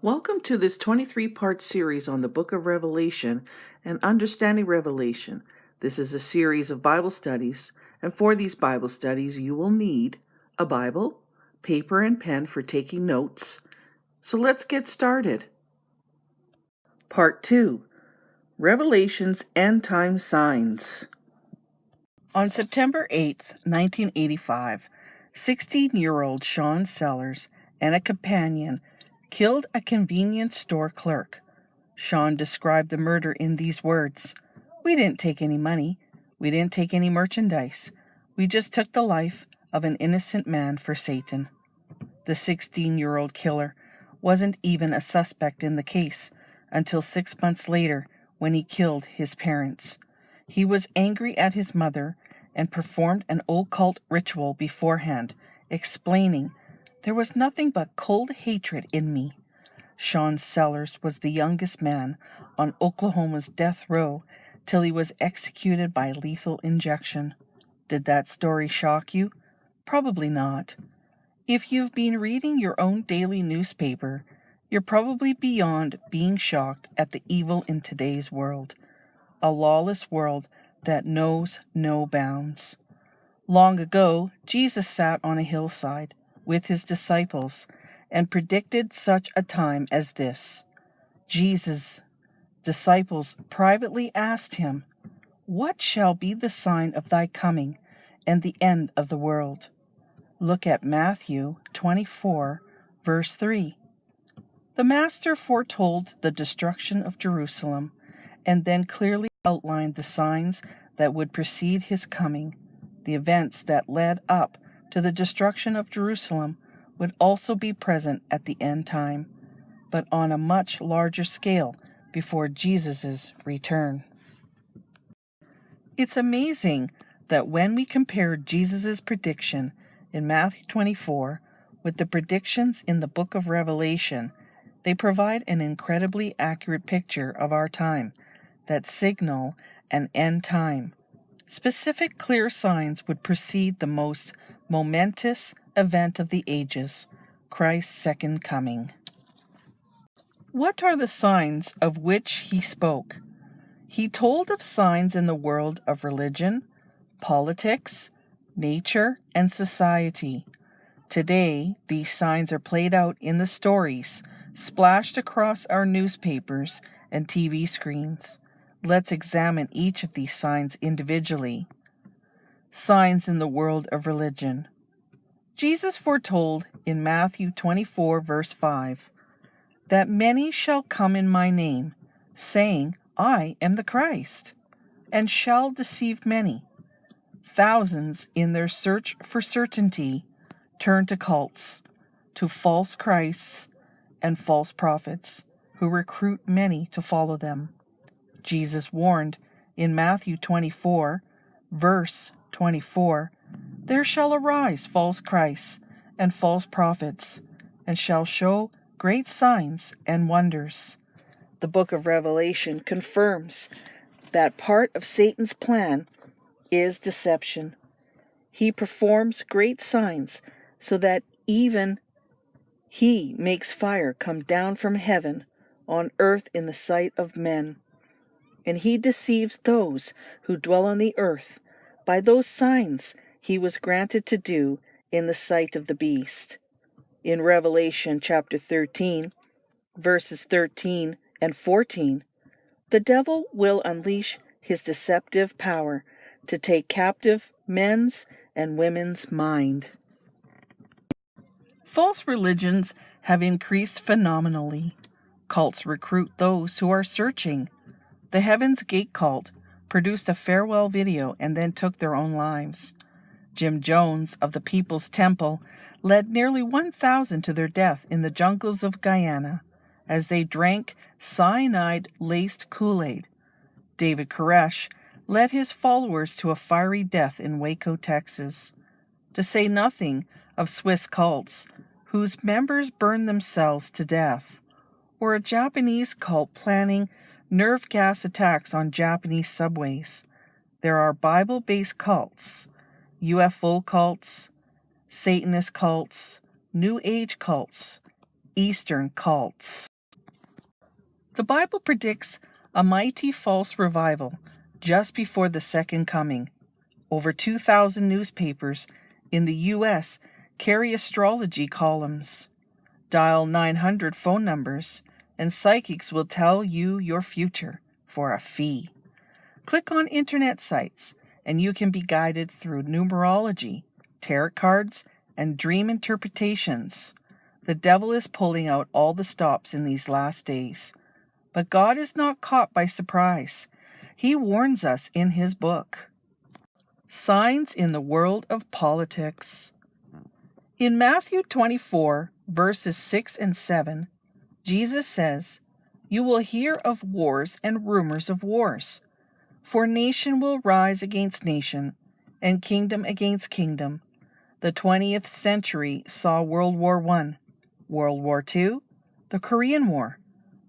Welcome to this 23-part series on the book of Revelation and understanding Revelation. This is a series of Bible studies, and for these Bible studies you will need a Bible, paper and pen for taking notes. So let's get started. Part 2, Revelation's End Time Signs. On September 8th, 1985, 16-year-old Sean Sellers and a companion killed a convenience store clerk. Sean described the murder in these words: "We didn't take any money. We didn't take any merchandise. We just took the life of an innocent man for Satan." The 16-year-old killer wasn't even a suspect in the case until 6 months later when he killed his parents. He was angry at his mother and performed an occult ritual beforehand, explaining, "There was nothing but cold hatred in me." Sean Sellers was the youngest man on Oklahoma's death row till he was executed by lethal injection. Did that story shock you? Probably not. If you've been reading your own daily newspaper, you're probably beyond being shocked at the evil in today's world. A lawless world that knows no bounds. Long ago, Jesus sat on a hillside with his disciples and predicted such a time as this. Jesus' disciples privately asked him, "What shall be the sign of thy coming and the end of the world?" Look at Matthew 24, verse 3. The Master foretold the destruction of Jerusalem and then clearly outlined the signs that would precede his coming. The events that led up to the destruction of Jerusalem would also be present at the end time, but on a much larger scale before Jesus' return. It's amazing that when we compare Jesus' prediction in Matthew 24 with the predictions in the book of Revelation, they provide an incredibly accurate picture of our time that signal an end time. Specific clear signs would precede the most momentous event of the ages, Christ's second coming. What are the signs of which he spoke? He told of signs in the world of religion, politics, nature, and society. Today, these signs are played out in the stories splashed across our newspapers and TV screens. Let's examine each of these signs individually. Signs in the world of religion. Jesus foretold in Matthew 24, verse 5, that many shall come in my name, saying, "I am the Christ," and shall deceive many. Thousands, in their search for certainty, turn to cults, to false Christs and false prophets, who recruit many to follow them. Jesus warned in Matthew 24, verse 24, "There shall arise false Christs and false prophets, and shall show great signs and wonders." The book of Revelation confirms that part of Satan's plan is deception. He performs great signs so that even he makes fire come down from heaven on earth in the sight of men. And he deceives those who dwell on the earth by those signs he was granted to do in the sight of the beast. In Revelation chapter 13, verses 13 and 14, the devil will unleash his deceptive power to take captive men's and women's mind. False religions have increased phenomenally. Cults recruit those who are searching. The Heaven's Gate cult produced a farewell video and then took their own lives. Jim Jones of the People's Temple led nearly 1,000 to their death in the jungles of Guyana as they drank cyanide-laced Kool-Aid. David Koresh led his followers to a fiery death in Waco, Texas. To say nothing of Swiss cults, whose members burned themselves to death, or a Japanese cult planning nerve gas attacks on Japanese subways. There are Bible-based cults, UFO cults, Satanist cults, New Age cults, Eastern cults. The Bible predicts a mighty false revival just before the second coming. Over 2,000 newspapers in the U.S. carry astrology columns. Dial 900 phone numbers, and psychics will tell you your future for a fee. Click on internet sites, and you can be guided through numerology, tarot cards, and dream interpretations. The devil is pulling out all the stops in these last days. But God is not caught by surprise. He warns us in his book. Signs in the world of politics. In Matthew 24, verses 6 and 7, Jesus says, "You will hear of wars and rumors of wars. For nation will rise against nation, and kingdom against kingdom. The 20th century saw World War I, World War II, the Korean War,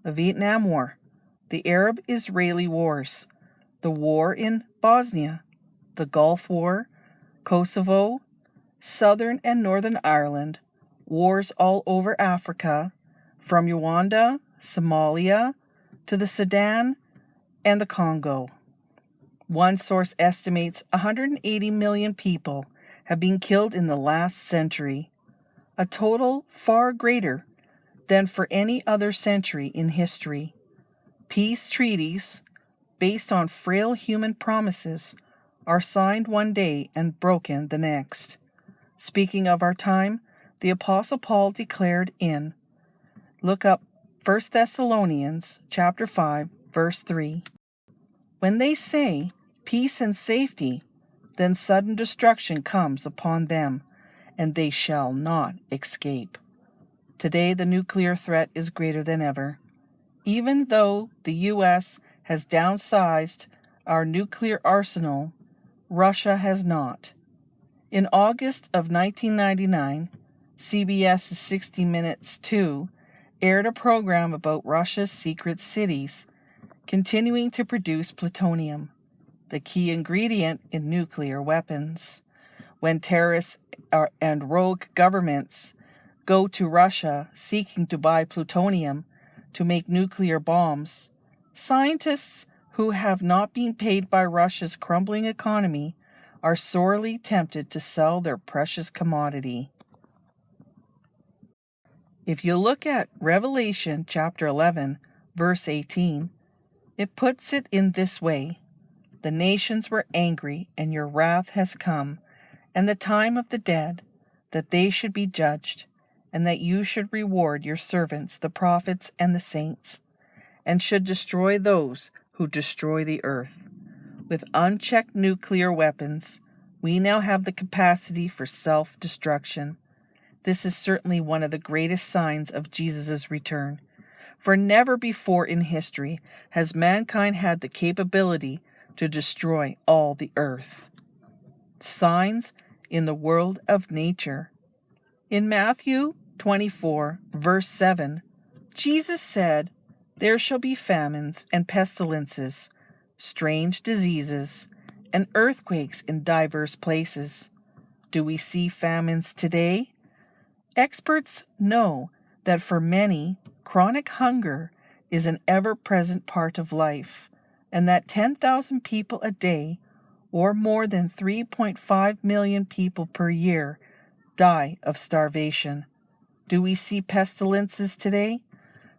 the Vietnam War, the Arab-Israeli wars, the war in Bosnia, the Gulf War, Kosovo, Southern and Northern Ireland, wars all over Africa, from Rwanda, Somalia, to the Sudan and the Congo. One source estimates 180 million people have been killed in the last century, a total far greater than for any other century in history. Peace treaties, based on frail human promises, are signed one day and broken the next. Speaking of our time, the Apostle Paul declared in, look up 1 Thessalonians chapter 5, verse 3. When they say peace and safety, then sudden destruction comes upon them, and they shall not escape. Today, the nuclear threat is greater than ever. Even though the U.S. has downsized our nuclear arsenal, Russia has not. In August of 1999, CBS's 60 Minutes 2 aired a program about Russia's secret cities continuing to produce plutonium, the key ingredient in nuclear weapons. When terrorists and rogue governments go to Russia seeking to buy plutonium to make nuclear bombs, scientists who have not been paid by Russia's crumbling economy are sorely tempted to sell their precious commodity. If you look at Revelation chapter 11, verse 18, it puts it in this way: the nations were angry, and your wrath has come, and the time of the dead, that they should be judged, and that you should reward your servants, the prophets and the saints, and should destroy those who destroy the earth. With unchecked nuclear weapons, we now have the capacity for self-destruction. This is certainly one of the greatest signs of Jesus' return, for never before in history has mankind had the capability to destroy all the earth. Signs in the world of nature. In Matthew 24, verse 7, Jesus said, "There shall be famines and pestilences, strange diseases, and earthquakes in divers places." Do we see famines today? Experts know that for many, chronic hunger is an ever-present part of life, and that 10,000 people a day, or more than 3.5 million people per year, die of starvation. Do we see pestilences today?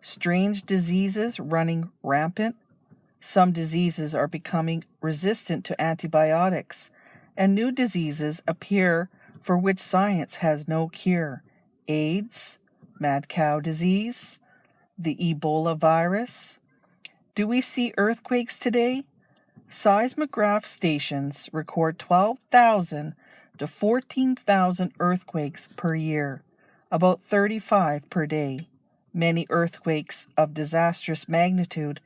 Strange diseases running rampant? Some diseases are becoming resistant to antibiotics, and new diseases appear for which science has no cure. AIDS, mad cow disease, the Ebola virus. Do we see earthquakes today? Seismograph stations record 12,000 to 14,000 earthquakes per year, about 35 per day. Many earthquakes of disastrous magnitude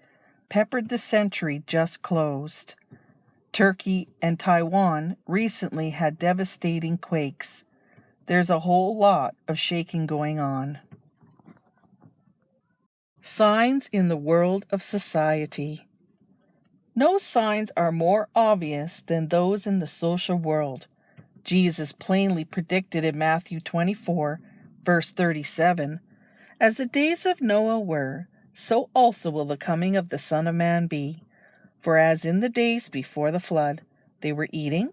peppered the century just closed. Turkey and Taiwan recently had devastating quakes. There's a whole lot of shaking going on. Signs in the world of society. No signs are more obvious than those in the social world. Jesus plainly predicted in Matthew 24, verse 37, As the days of Noah were, so also will the coming of the Son of Man be. For as in the days before the flood, they were eating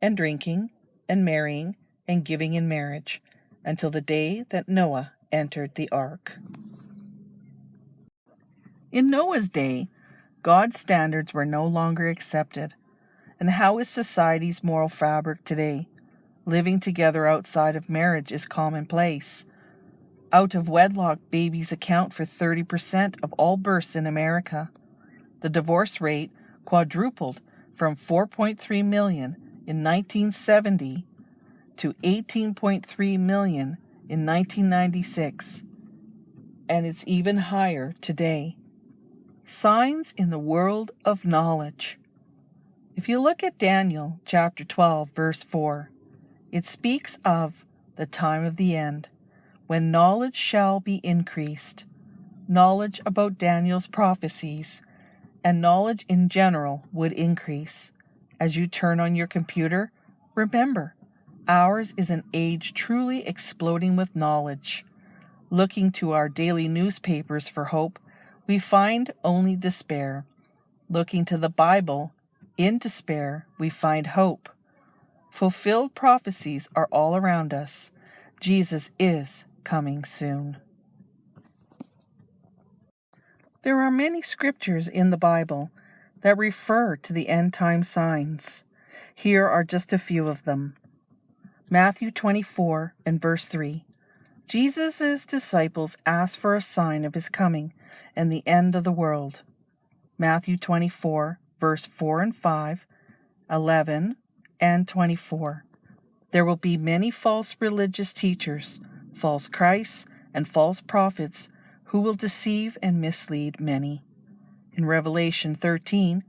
and drinking and marrying and giving in marriage, until the day that Noah entered the ark. In Noah's day, God's standards were no longer accepted. And how is society's moral fabric today? Living together outside of marriage is commonplace. Out of wedlock babies account for 30% of all births in America. The divorce rate quadrupled from 4.3 million in 1970 to 18.3 million in 1996, and it's even higher today. Signs in the world of knowledge. If you look at Daniel chapter 12, verse 4, it speaks of the time of the end, when knowledge shall be increased, knowledge about Daniel's prophecies, and knowledge in general would increase. As you turn on your computer, remember, ours is an age truly exploding with knowledge. Looking to our daily newspapers for hope, we find only despair. Looking to the Bible, in despair, we find hope. Fulfilled prophecies are all around us. Jesus is coming soon. There are many scriptures in the Bible that refer to the end-time signs. Here are just a few of them. Matthew 24 and verse 3. Jesus' disciples asked for a sign of his coming and the end of the world. Matthew 24, verse 4 and 5, 11, and 24. There will be many false religious teachers, false Christs, and false prophets who will deceive and mislead many. In Revelation 13,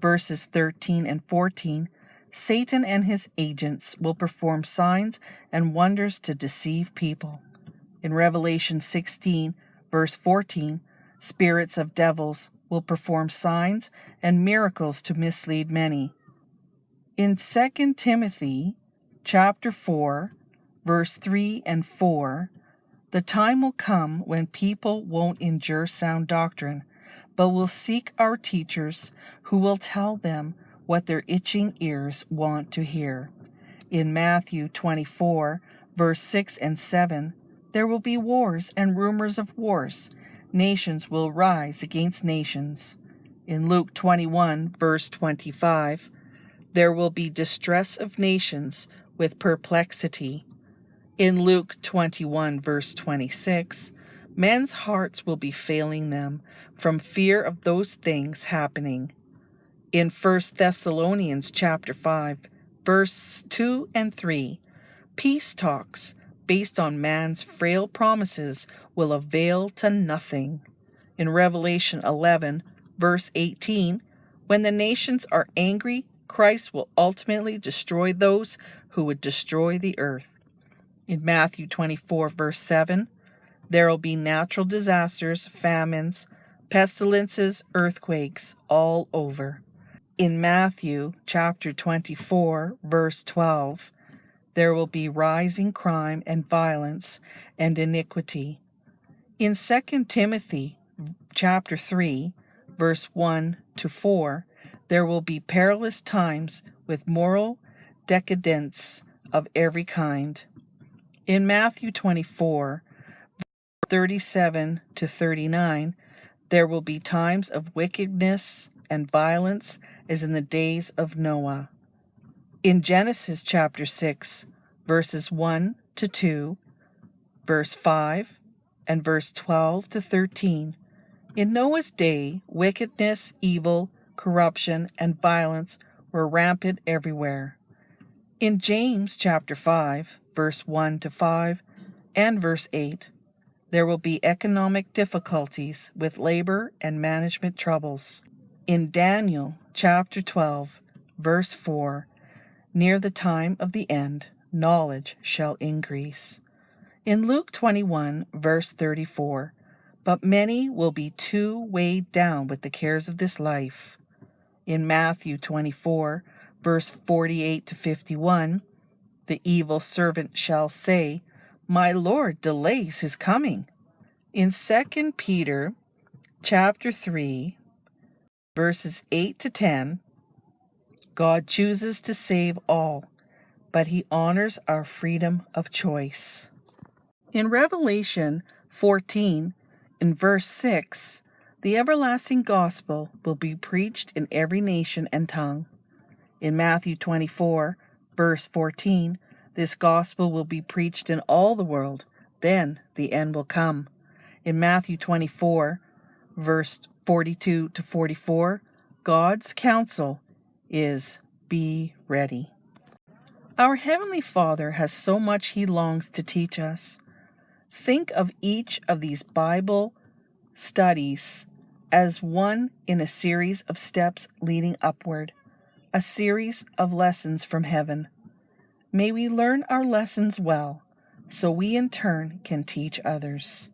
verses 13 and 14, Satan and his agents will perform signs and wonders to deceive people. In Revelation 16, verse 14, spirits of devils will perform signs and miracles to mislead many. In 2 Timothy chapter 4, verse 3 and 4, the time will come when people won't endure sound doctrine, but will seek our teachers who will tell them what their itching ears want to hear. In Matthew 24, verse 6 and 7, there will be wars and rumors of wars. Nations will rise against nations. In Luke 21, verse 25, there will be distress of nations with perplexity. In Luke 21, verse 26, men's hearts will be failing them from fear of those things happening. In 1 Thessalonians chapter 5, verse 2 and 3, peace talks based on man's frail promises will avail to nothing. In Revelation 11, verse 18, when the nations are angry, Christ will ultimately destroy those who would destroy the earth. In Matthew 24, verse 7, there will be natural disasters, famines, pestilences, earthquakes all over. In Matthew chapter 24, verse 12, there will be rising crime and violence and iniquity. In 2 Timothy chapter 3, verse 1 to 4, there will be perilous times with moral decadence of every kind. In Matthew 24, 37 to 39, there will be times of wickedness and violence as in the days of Noah. In Genesis chapter 6, verses 1 to 2, verse 5, and verse 12 to 13, in Noah's day, wickedness, evil, corruption, and violence were rampant everywhere. In James chapter 5, verse 1 to 5, and verse 8, there will be economic difficulties with labor and management troubles. In Daniel chapter 12, verse 4, near the time of the end, knowledge shall increase. In Luke 21, verse 34, but many will be too weighed down with the cares of this life. In Matthew 24, verse 48 to 51, the evil servant shall say, my Lord delays his coming. In 2 Peter chapter 3, verses 8 to 10, God chooses to save all, but he honors our freedom of choice. In Revelation 14, in verse 6, the everlasting gospel will be preached in every nation and tongue. In Matthew 24, verse 14, this gospel will be preached in all the world. Then the end will come. In Matthew 24, verse 42 to 44, God's counsel is be ready. Our Heavenly Father has so much He longs to teach us. Think of each of these Bible studies as one in a series of steps leading upward, a series of lessons from heaven. May we learn our lessons well, so we in turn can teach others.